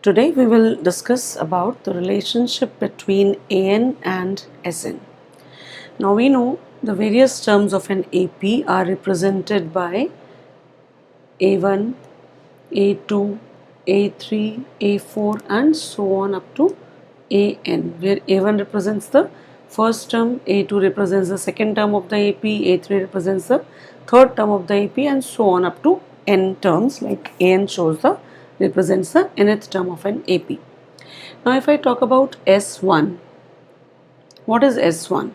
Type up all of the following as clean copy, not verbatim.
Today we will discuss about the relationship between AN and SN. Now we know the various terms of an AP are represented by A1, A2, A3, A4 and so on up to AN, where A1 represents the first term, A2 represents the second term of the AP, A3 represents the third term of the AP and so on up to N terms, like AN shows the represents the nth term of an AP. Now if I talk about S1, what is S1?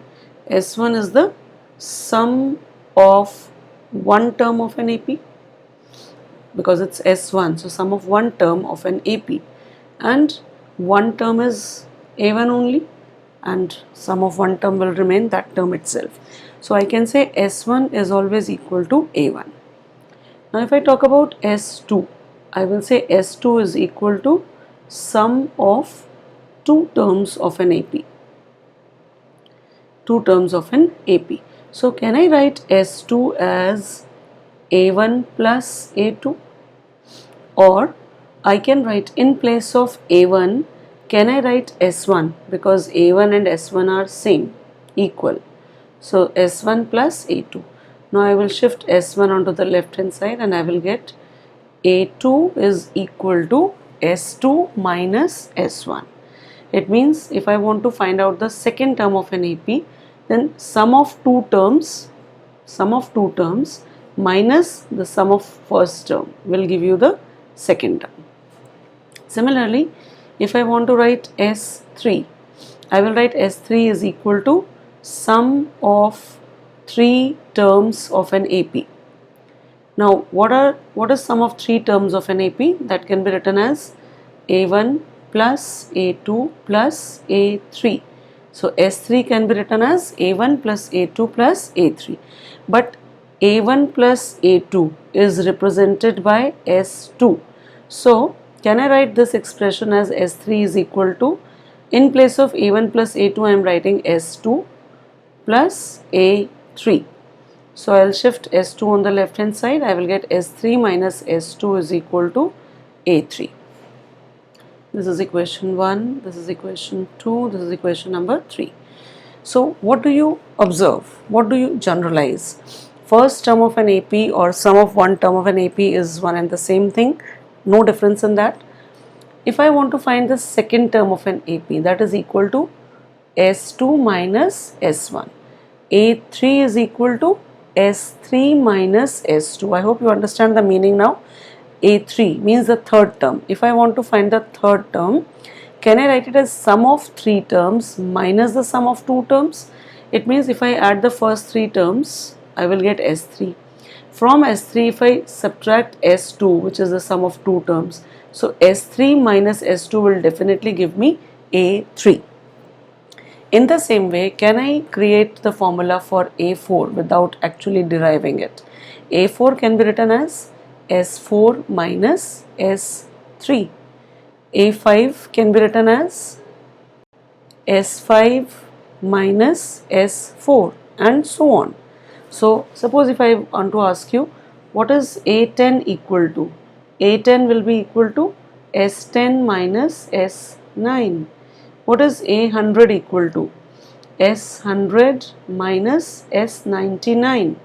S1 is the sum of one term of an AP, because it's S1, so sum of one term of an AP, and one term is A1 only and sum of one term will remain that term itself. So I can say S1 is always equal to A1. Now if I talk about S2, I will say S2 is equal to sum of two terms of an AP. Two terms of an AP. So can I write S2 as A1 plus A2? Or I can write in place of A1, can I write S1, because A1 and S1 are same, equal. So S1 plus A2. Now I will shift S1 onto the left hand side and I will get A2 is equal to S2 minus S1. It means if I want to find out the second term of an AP, then sum of two terms minus the sum of first term will give you the second term. Similarly, if I want to write S3, I will write S3 is equal to sum of three terms of an AP. Now, what is sum of three terms of an AP? That can be written as A1 plus A2 plus A3. So S3 can be written as A1 plus A2 plus A3. But A1 plus A2 is represented by S2. So can I write this expression as S3 is equal to, in place of A1 plus A2 I am writing S2 plus A3. So I will shift S2 on the left hand side. I will get S3 minus S2 is equal to A3. This is equation 1, this is equation 2, this is equation number 3. So what do you observe? What do you generalize? First term of an AP or sum of one term of an AP is one and the same thing. No difference in that. If I want to find the second term of an AP, that is equal to S2 minus S1. A3 is equal to S3 minus S2. I hope you understand the meaning now. A3 means the third term. If I want to find the third term, can I write it as sum of three terms minus the sum of two terms? It means if I add the first three terms, I will get S3. From S3, if I subtract S2, which is the sum of two terms, so S3 minus S2 will definitely give me A3. In the same way, can I create the formula for A4 without actually deriving it? A4 can be written as S4 minus S3. A5 can be written as S5 minus S4 and so on. So suppose if I want to ask you, what is A10 equal to? A10 will be equal to S10 minus S9. What is A100 equal to? S100 minus S99.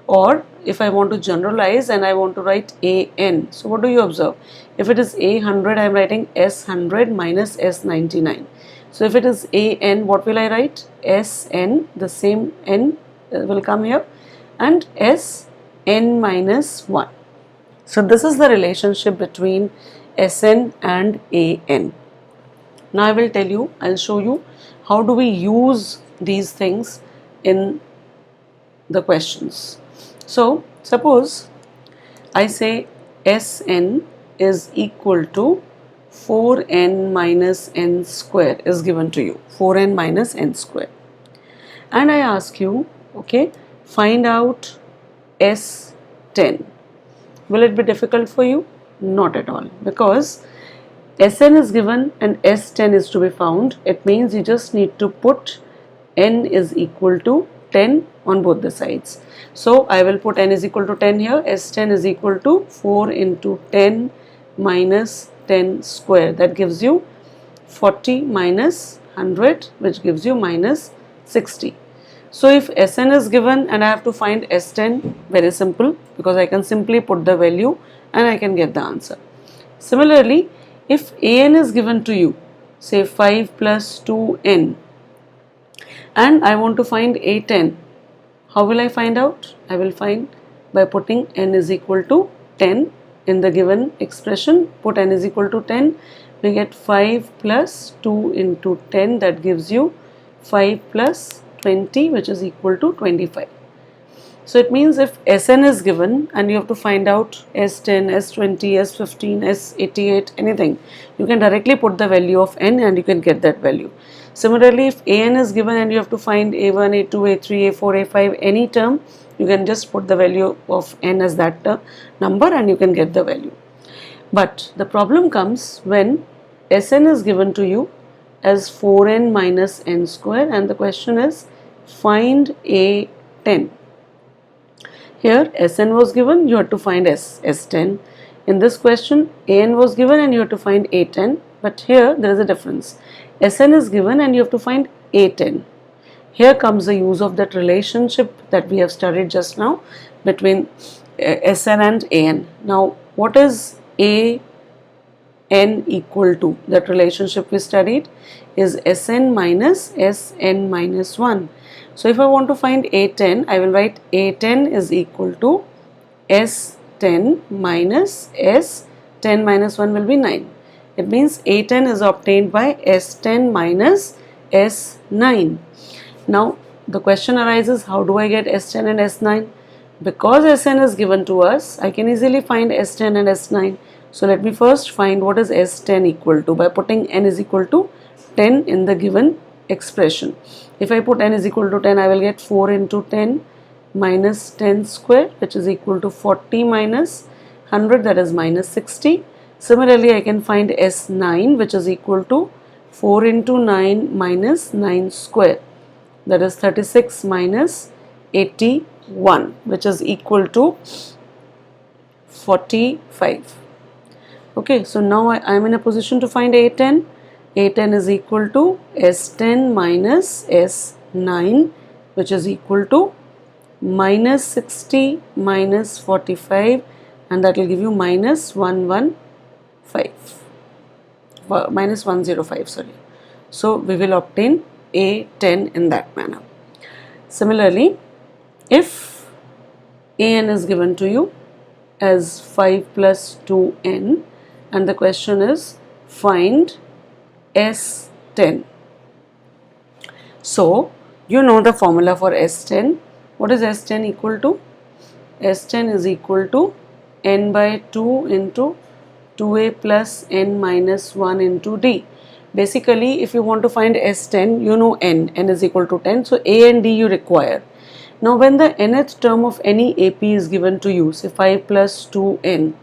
Or if I want to generalize and I want to write AN, so what do you observe? If it is A100, I am writing S100 minus S99. So if it is AN, what will I write? SN, the same N will come here, and SN minus 1. So this is the relationship between SN and AN. Now I will tell you, I will show you how do we use these things in the questions. So suppose I say Sn is equal to 4n minus n square is given to you, 4n minus n square, and I ask you, okay, find out S10. Will it be difficult for you? Not at all, because Sn is given and S10 is to be found. It means you just need to put n is equal to 10 on both the sides. So I will put n is equal to 10 here. S10 is equal to 4 into 10 minus 10 square, that gives you 40 minus 100, which gives you minus 60. So if Sn is given and I have to find S10, very simple, because I can simply put the value and I can get the answer. Similarly, if An is given to you, say 5 plus 2n, and I want to find A10, how will I find out? I will find by putting n is equal to 10 in the given expression. Put n is equal to 10, we get 5 plus 2 into 10, that gives you 5 plus 20, which is equal to 25. So it means if Sn is given and you have to find out S10, S20, S15, S88, anything, you can directly put the value of n and you can get that value. Similarly, if An is given and you have to find A1, A2, A3, A4, A5, any term, you can just put the value of n as that number and you can get the value. But the problem comes when Sn is given to you as 4n minus n square and the question is find A10. Here Sn was given, you have to find S10. In this question An was given and you have to find A10, but here there is a difference. Sn is given and you have to find A10. Here comes the use of that relationship that we have studied just now between Sn and An. Now what is An equal to? That relationship we studied is Sn minus Sn minus 1. So if I want to find A10, I will write A10 is equal to S10 minus S10 minus 1 will be 9. It means A10 is obtained by S10 minus S9. Now the question arises, how do I get S10 and S9? Because Sn is given to us, I can easily find S10 and S9. So let me first find what is S10 equal to by putting n is equal to 10 in the given expression. If I put n is equal to 10, I will get 4 into 10 minus 10 square, which is equal to 40 minus 100, that is minus 60. Similarly, I can find S9, which is equal to 4 into 9 minus 9 square, that is 36 minus 81, which is equal to 45. Okay, so now I am in a position to find A10. A10 is equal to S10 minus S9, which is equal to minus 60 minus 45, and that will give you minus 105, minus 105, sorry. So we will obtain A10 in that manner. Similarly, if An is given to you as 5 plus 2n and the question is find S10. So you know the formula for S10. What is S10 equal to? S10 is equal to n by 2 into 2a plus n minus 1 into d. Basically, if you want to find S10, you know n is equal to 10. So a and d you require. Now when the nth term of any AP is given to you, say 5 plus 2n,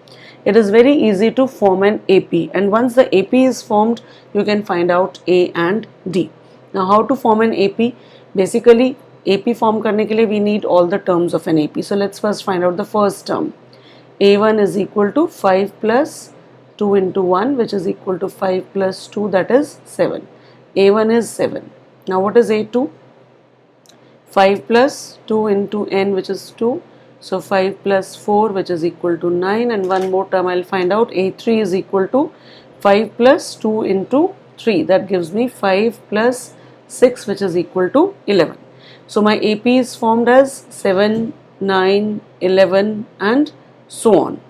it is very easy to form an AP, and once the AP is formed, you can find out A and D. Now how to form an AP? Basically AP form karne ke liye we need all the terms of an AP. So let's first find out the first term. A1 is equal to 5 plus 2 into 1, which is equal to 5 plus 2, that is 7. A1 is 7. Now what is A2? 5 plus 2 into n, which is 2. So 5 plus 4, which is equal to 9, and one more term I'll find out. A3 is equal to 5 plus 2 into 3, that gives me 5 plus 6, which is equal to 11. So my AP is formed as 7, 9, 11 and so on.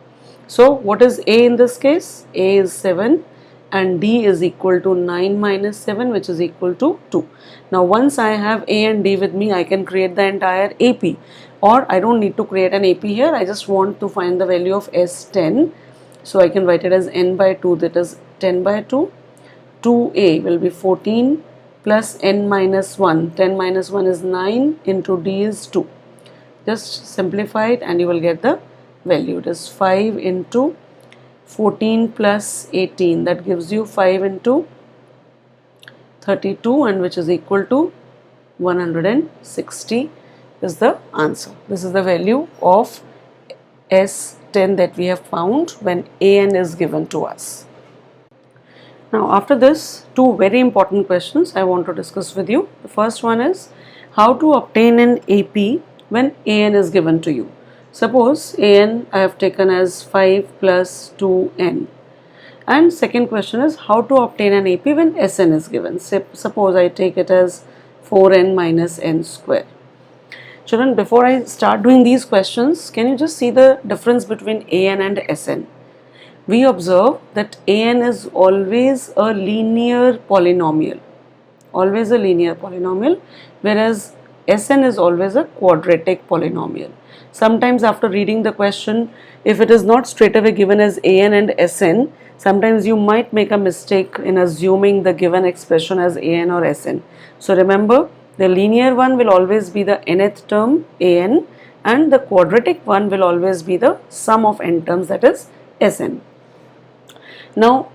So what is A in this case? A is 7 and D is equal to 9 minus 7, which is equal to 2. Now once I have A and D with me, I can create the entire AP, or I don't need to create an AP here. I just want to find the value of S10. So I can write it as n by 2, that is 10 by 2. 2A will be 14 plus n minus 1. 10 minus 1 is 9 into D is 2. Just simplify it and you will get the value. It is 5 into 14 plus 18, that gives you 5 into 32, and which is equal to 160 is the answer. This is the value of S10 that we have found when An is given to us. Now after this, two very important questions I want to discuss with you. The first one is how to obtain an AP when AN is given to you. Suppose AN I have taken as 5 plus 2n. And second question is how to obtain an AP when Sn is given. Suppose I take it as 4n minus n square. Children, before I start doing these questions, can you just see the difference between An and Sn? We observe that An is always a linear polynomial, whereas Sn is always a quadratic polynomial. Sometimes after reading the question, if it is not straight away given as An and Sn, sometimes you might make a mistake in assuming the given expression as An or Sn. So remember, the linear one will always be the nth term An, and the quadratic one will always be the sum of n terms, that is Sn. Now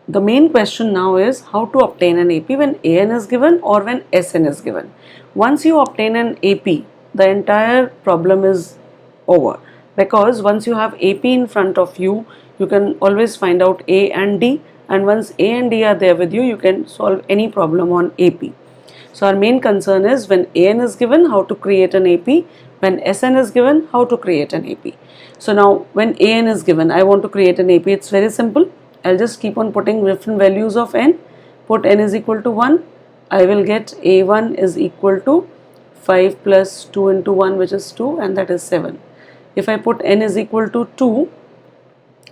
the main question now is how to obtain an AP when An is given or when Sn is given. Once you obtain an AP, the entire problem is over, because once you have AP in front of you, you can always find out A and D, and once A and D are there with you, you can solve any problem on AP. So our main concern is when An is given, how to create an AP, when Sn is given, how to create an AP. So now when An is given, I want to create an AP, it's very simple. I'll just keep on putting different values of n. Put n is equal to 1, I will get A1 is equal to 5 plus 2 into 1, which is 2, and that is 7. If I put n is equal to 2,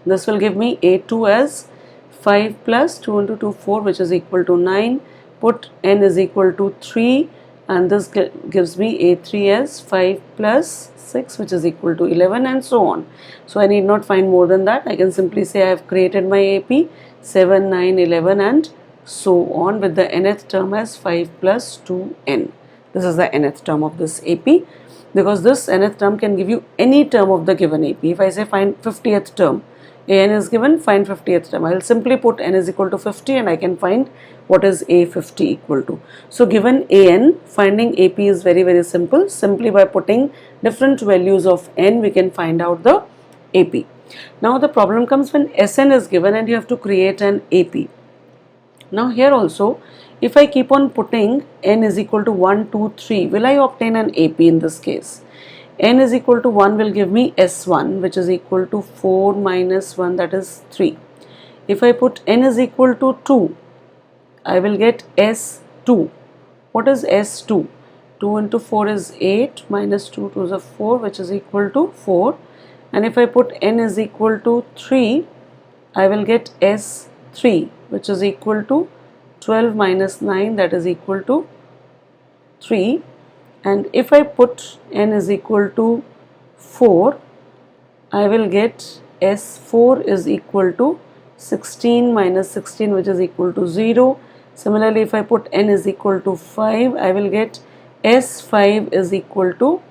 this will give me A2 as 5 plus 2 into 2, 4, which is equal to 9. Put n is equal to 3, and this gives me A3 as 5 plus 6, which is equal to 11, and so on. So I need not find more than that. I can simply say I have created my AP 7, 9, 11, and so on, with the nth term as 5 plus 2n. This is the nth term of this AP, because this nth term can give you any term of the given AP. If I say find 50th term, An is given, find 50th term, I will simply put n is equal to 50 and I can find what is A50 equal to. So given An, finding AP is very simple. Simply by putting different values of n, we can find out the AP. Now the problem comes when Sn is given and you have to create an AP. Now here also, if I keep on putting n is equal to 1, 2, 3, will I obtain an AP in this case? N is equal to 1 will give me S1, which is equal to 4 minus 1, that is 3. If I put n is equal to 2, I will get S2. What is S2? 2 into 4 is 8, minus 2, 2 is a 4, which is equal to 4. And if I put n is equal to 3, I will get S3, which is equal to 12 minus 9, that is equal to 3. And if I put n is equal to 4, I will get S4 is equal to 16 minus 16, which is equal to 0. Similarly, if I put n is equal to 5, I will get S5 is equal to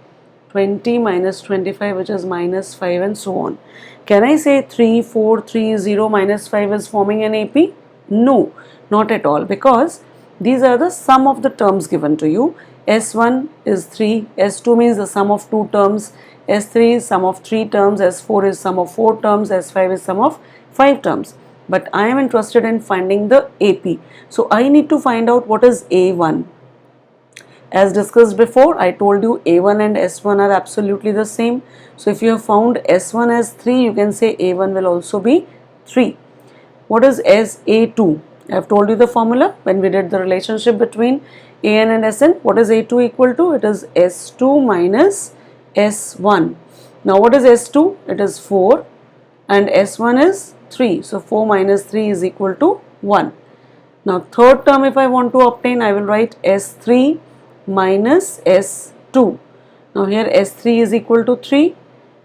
20 minus 25, which is minus 5, and so on. Can I say 3, 4, 3, 0, minus 5 is forming an AP? No, not at all, because these are the sum of the terms given to you. S1 is 3, S2 means the sum of 2 terms, S3 is sum of 3 terms, S4 is sum of 4 terms, S5 is sum of 5 terms. But I am interested in finding the AP. So I need to find out what is A1. As discussed before, I told you A1 and S1 are absolutely the same. So if you have found S1 as 3, you can say A1 will also be 3. What is A2? I have told you the formula when we did the relationship between An and Sn. What is A2 equal to? It is S2 minus S1. Now what is S2? It is 4 and S1 is 3. So 4 minus 3 is equal to 1. Now third term, if I want to obtain, I will write S3 minus S2. Now here S3 is equal to 3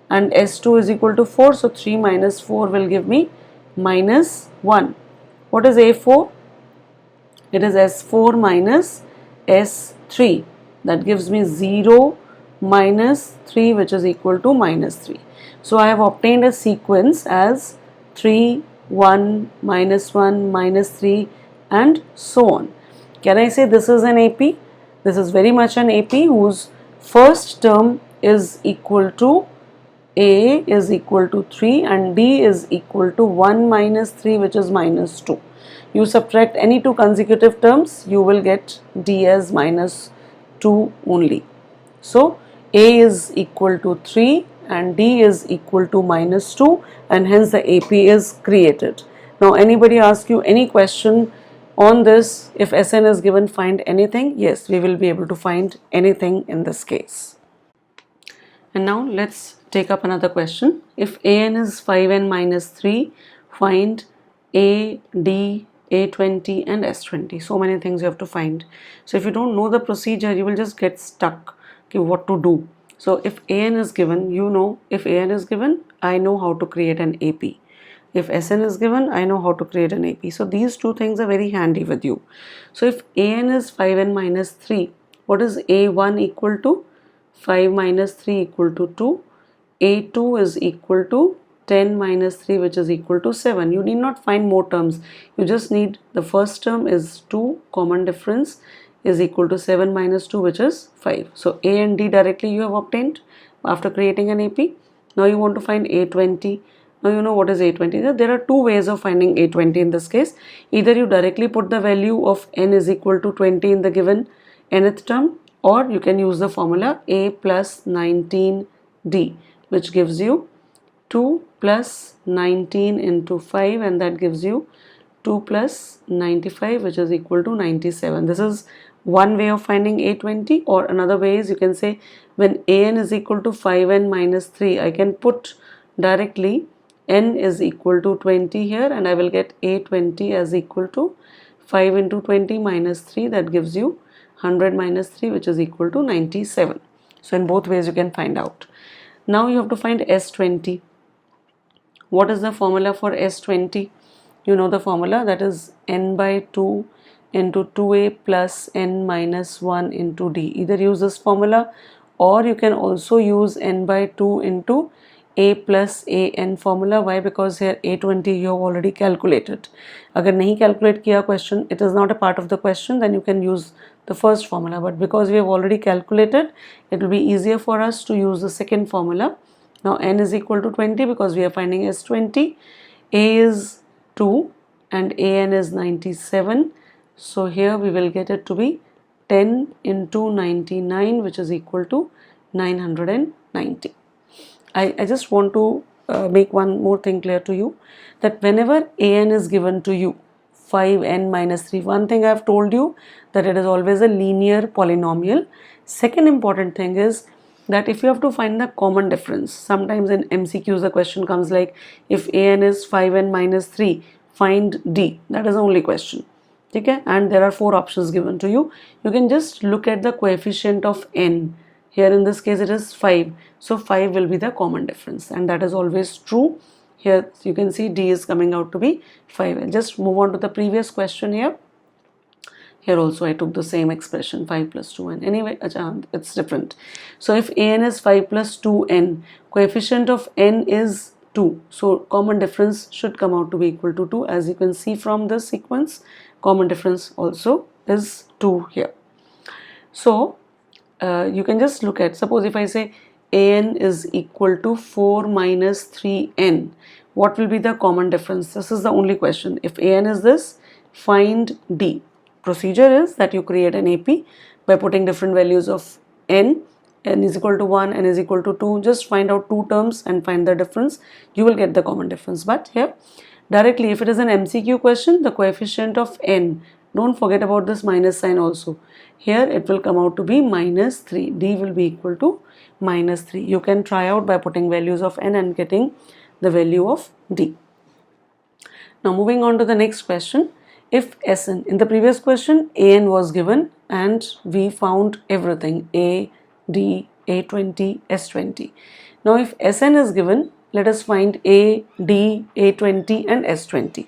and S2 is equal to 4. So 3 minus 4 will give me minus 1. What is A4? It is S4 minus S3. That gives me 0 minus 3, which is equal to minus 3. So I have obtained a sequence as 3, 1, minus 1, minus 3, and so on. Can I say this is an AP? This is very much an AP whose first term is equal to A is equal to 3 and D is equal to 1 minus 3, which is minus 2. You subtract any two consecutive terms, you will get D as minus 2 only. So A is equal to 3 and D is equal to minus 2, and hence the AP is created. Now anybody ask you any question on this, if Sn is given, find anything? Yes, we will be able to find anything in this case. And now let's take up another question. If An is 5n minus 3, find A, D, A20 and S20. So many things you have to find. So if you don't know the procedure, you will just get stuck. Okay, what to do? So if An is given, you know, if An is given, I know how to create an AP. If Sn is given, I know how to create an AP. So these two things are very handy with you. So if An is 5n minus 3, what is A1 equal to? 5 minus 3 equal to 2. A2 is equal to 10 minus 3, which is equal to 7. You need not find more terms. You just need the first term is 2, common difference is equal to 7 minus 2, which is 5. So A and D directly you have obtained after creating an AP. Now you want to find A20. Now you know what is A20. There are two ways of finding A20 in this case. Either you directly put the value of n is equal to 20 in the given nth term, or you can use the formula A plus 19D, which gives you 2 plus 19 into 5, and that gives you 2 plus 95, which is equal to 97. This is one way of finding A20, or another way is you can say when An is equal to 5n minus 3, I can put directly n is equal to 20 here, and I will get A20 as equal to 5 into 20 minus 3, that gives you 100 minus 3, which is equal to 97. So in both ways you can find out. Now you have to find S20. What is the formula for S20? You know the formula, that is n by 2 into 2a plus n minus 1 into d. Either use this formula, or you can also use n by 2 into a plus an formula. Why? Because here A20 you have already calculated. Agar nahi calculate kiya question, it is not a part of the question, then you can use the first formula, but because we have already calculated, it will be easier for us to use the second formula. Now n is equal to 20 because we are finding S20. A is 2 and an is 97. So here we will get it to be 10 into 99, which is equal to 990. I just want to make one more thing clear to you, that whenever an is given to you, 5n minus 3, one thing I have told you, that it is always a linear polynomial. Second important thing is that if you have to find the common difference, sometimes in MCQs the question comes like, if an is 5n minus 3, find D. That is the only question. Okay? And there are 4 options given to you. You can just look at the coefficient of n. Here in this case it is 5. So 5 will be the common difference, and that is always true. Here you can see D is coming out to be 5. I'll just move on to the previous question here. Here also I took the same expression, 5 plus 2n. Anyway, it's different. So if an is 5 plus 2n, coefficient of n is 2. So common difference should come out to be equal to 2. As you can see from this sequence, common difference also is 2 here. So you can just look at, suppose if I say an is equal to 4 minus 3n, what will be the common difference? This is the only question. If an is this, find D. Procedure is that you create an AP by putting different values of n is equal to 1, n is equal to 2, just find out 2 terms and find the difference, you will get the common difference. But here directly, if it is an MCQ question, the coefficient of n, don't forget about this minus sign also. Here it will come out to be minus 3. D will be equal to minus 3. You can try out by putting values of n and getting the value of D. Now moving on to the next question. If Sn, in the previous question an was given and we found everything, A, D, A20, S20. Now if Sn is given, let us find A, D, A20 and S20.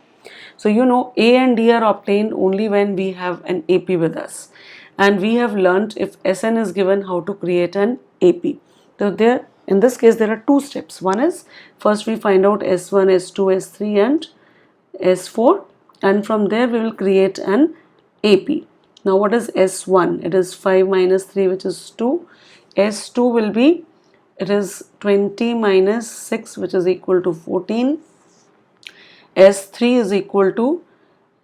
So you know A and D are obtained only when we have an AP with us, and we have learnt if Sn is given how to create an AP. So there, in this case there are 2 steps. One is, first we find out S1, S2, S3 and S4, and from there we will create an AP. Now what is S1? It is 5 minus 3, which is 2. S2 will be it is 20 minus 6, which is equal to 14. S3 is equal to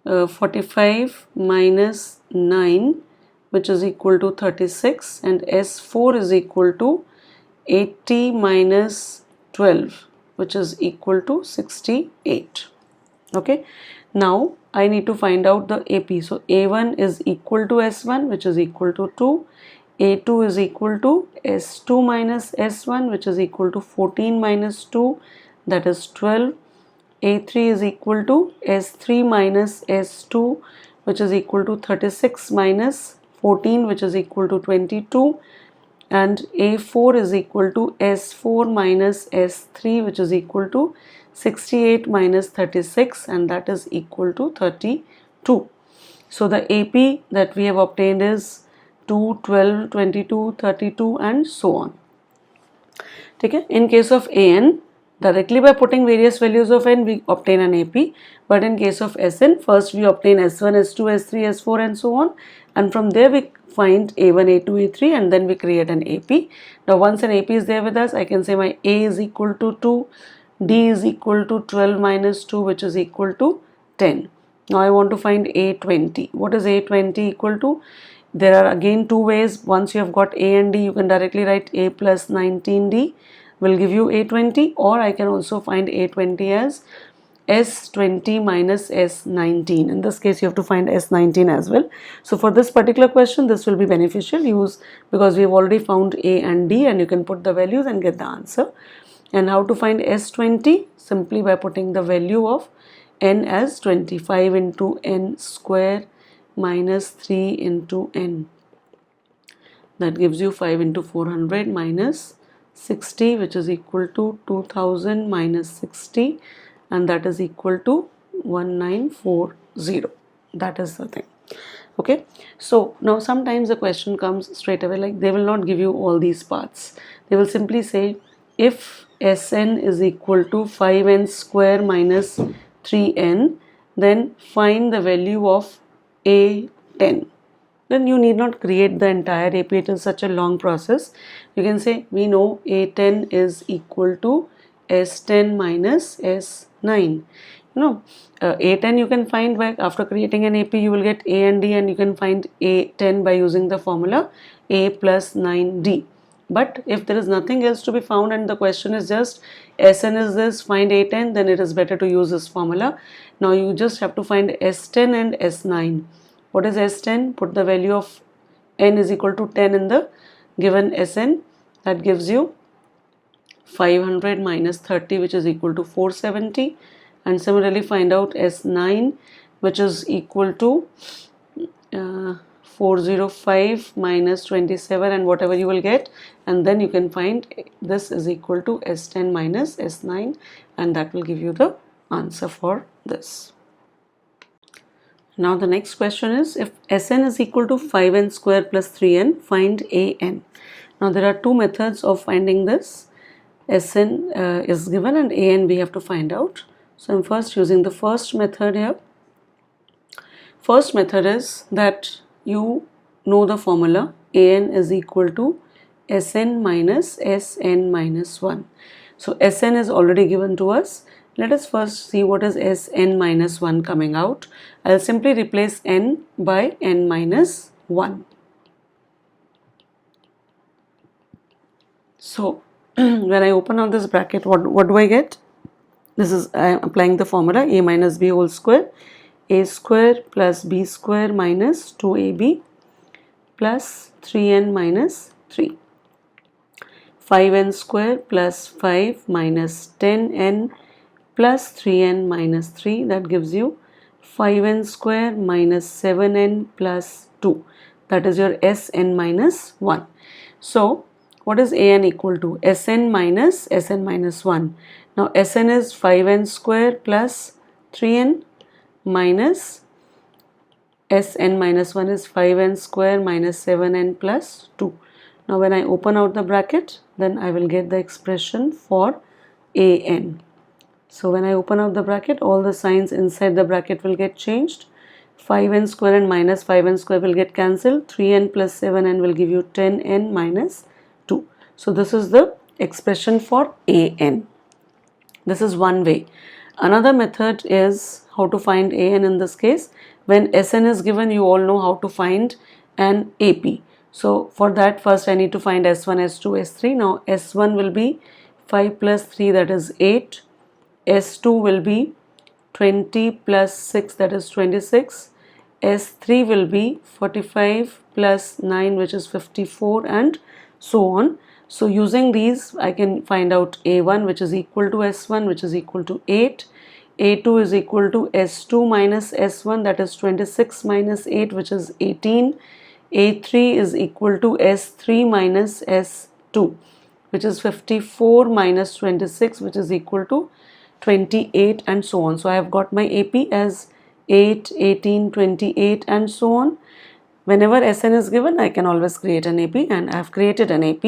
45 minus 9, which is equal to 36, and S4 is equal to 80 minus 12, which is equal to 68. Okay, now I need to find out the AP. So A1 is equal to S1, which is equal to 2. A2 is equal to S2 minus S1, which is equal to 14 minus 2, that is 12. A3 is equal to S3 minus S2, which is equal to 36 minus 14, which is equal to 22. And A4 is equal to S4 minus S3, which is equal to 68 minus 36, and that is equal to 32. So the AP that we have obtained is 2, 12, 22, 32 and so on. Okay? In case of AN, directly by putting various values of n we obtain an AP, but in case of Sn, first we obtain S1, S2, S3, S4 and so on, and from there we find A1, A2, A3 and then we create an AP. Now once an AP is there with us, I can say my A is equal to 2, D is equal to 12 minus 2, which is equal to 10. Now I want to find A20. What is A20 equal to? There are again two ways. Once you have got A and D, you can directly write A plus 19D will give you A20, or I can also find A20 as S20 minus S19. In this case, you have to find S19 as well. So for this particular question, this will be beneficial use because we have already found A and D, and you can put the values and get the answer. And how to find S20? Simply by putting the value of n as 25 into n square minus 3 into n. That gives you 5 into 400 minus 60, which is equal to 2000 minus 60, and that is equal to 1940. That is the thing. Okay, so now sometimes the question comes straight away, like they will not give you all these parts. They will simply say if Sn is equal to 5n square minus 3n, then find the value of A10. Then you need not create the entire AP. It is such a long process. You can say we know A10 is equal to S10 minus S9. A10 you can find by after creating an AP, you will get A and D, and you can find A10 by using the formula A plus 9D. But if there is nothing else to be found and the question is just Sn is this, find A10, then it is better to use this formula. Now you just have to find S10 and S9. What is S10? Put the value of n is equal to 10 in the given Sn. That gives you 500 minus 30, which is equal to 470. And similarly find out S9, which is equal to 405 minus 27 and whatever you will get, and then you can find this is equal to S10 minus S9, and that will give you the answer for this. Now the next question is, if Sn is equal to 5n square plus 3n, find An. Now there are two methods of finding this. Sn is given and An we have to find out. So I'm first using the first method here. First method is that you know the formula An is equal to Sn minus Sn minus 1. So Sn is already given to us. Let us first see what is Sn minus 1 coming out. I'll simply replace n by n minus 1. So when I open out this bracket, what do I get? This is, I am applying the formula a minus b whole square. A square plus b square minus 2ab plus 3n minus 3. 5n square plus 5 minus 10n plus 3n minus 3, that gives you 5n square minus 7n plus 2. That is your Sn minus 1. So what is An equal to? Sn minus 1. Now Sn is 5n square plus 3n minus Sn minus 1 is 5n square minus 7n plus 2. Now when I open out the bracket, then I will get the expression for An. So when I open out the bracket, all the signs inside the bracket will get changed. 5n square and minus 5n square will get cancelled. 3n plus 7n will give you 10n minus 2. So this is the expression for an. This is one way. Another method is how to find an in this case. When Sn is given, you all know how to find an AP. So for that, first I need to find S1, S2, S3. Now S1 will be 5 plus 3, that is 8. S2 will be 20 plus 6, that is 26. S3 will be 45 plus 9, which is 54, and so on. So using these, I can find out A1, which is equal to S1, which is equal to 8. A2 is equal to S2 minus S1, that is 26 minus 8, which is 18. A3 is equal to S3 minus S2, which is 54 minus 26, which is equal to 28, and so on. So I have got my AP as 8, 18, 28, and so on. Whenever Sn is given, I can always create an AP, and I have created an AP.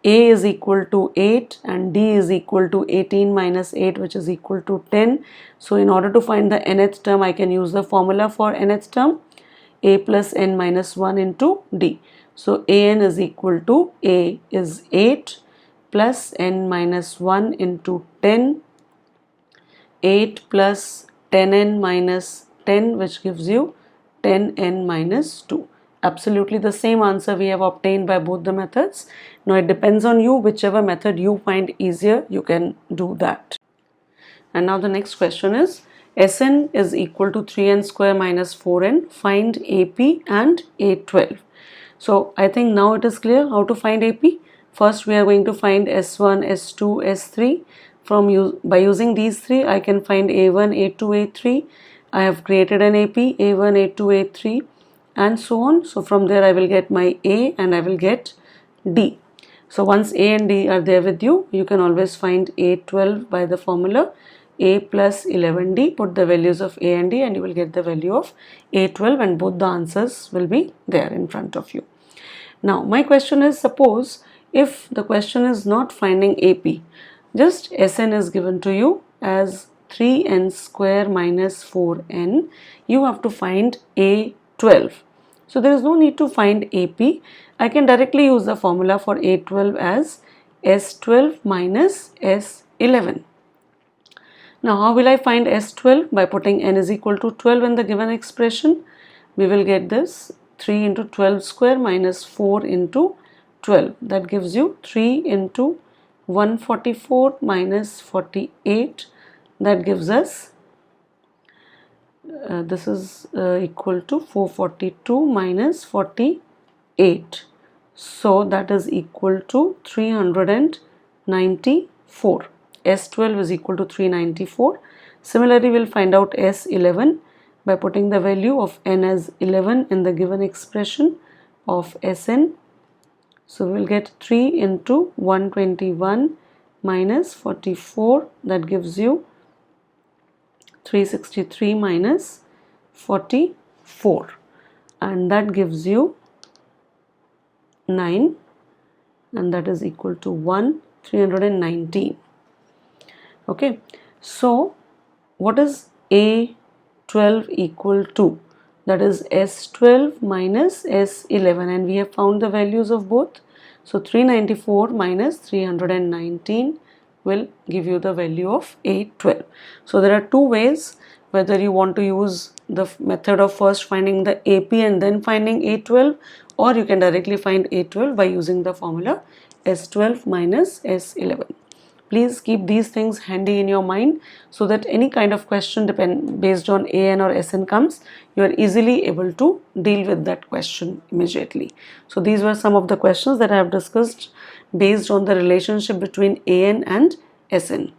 A is equal to 8 and D is equal to 18 minus 8, which is equal to 10. So in order to find the nth term, I can use the formula for nth term, A plus n minus 1 into D. So An is equal to A is 8 plus n minus 1 into 10, 8 plus 10n minus 10, which gives you 10n minus 2. Absolutely the same answer we have obtained by both the methods. Now it depends on you, whichever method you find easier, you can do that. And now the next question is, Sn is equal to 3n square minus 4n. Find AP and A12. So I think now it is clear how to find AP. First we are going to find S1, S2, S3. By using these three, I can find A1, A2, A3. I have created an AP, A1, A2, A3, and so on. So from there I will get my A and I will get D. So once A and D are there with you, you can always find A12 by the formula A plus 11D. Put the values of A and D and you will get the value of A12, and both the answers will be there in front of you. Now my question is, suppose if the question is not finding AP, just Sn is given to you as 3n square minus 4n, you have to find A12. So there is no need to find AP. I can directly use the formula for A12 as S12 minus S11. Now how will I find S12? By putting n is equal to 12 in the given expression. We will get this 3 into 12 square minus 4 into 12. That gives you 3 into 144 minus 48. That gives us this is equal to 442 minus 48. So that is equal to 394. S12 is equal to 394. Similarly, we will find out S11 by putting the value of n as 11 in the given expression of Sn. So we will get 3 into 121 minus 44. That gives you 363 minus 44, and that gives you 9, and that is equal to 319. Okay, so what is A12 equal to? That is S12 minus S11, and we have found the values of both. So 394 minus 319 will give you the value of A12. So there are two ways, whether you want to use the method of first finding the AP and then finding A12, or you can directly find A12 by using the formula S12 minus S11. Please keep these things handy in your mind so that any kind of question based on AN or SN comes, you are easily able to deal with that question immediately. So these were some of the questions that I have discussed based on the relationship between AN and SN.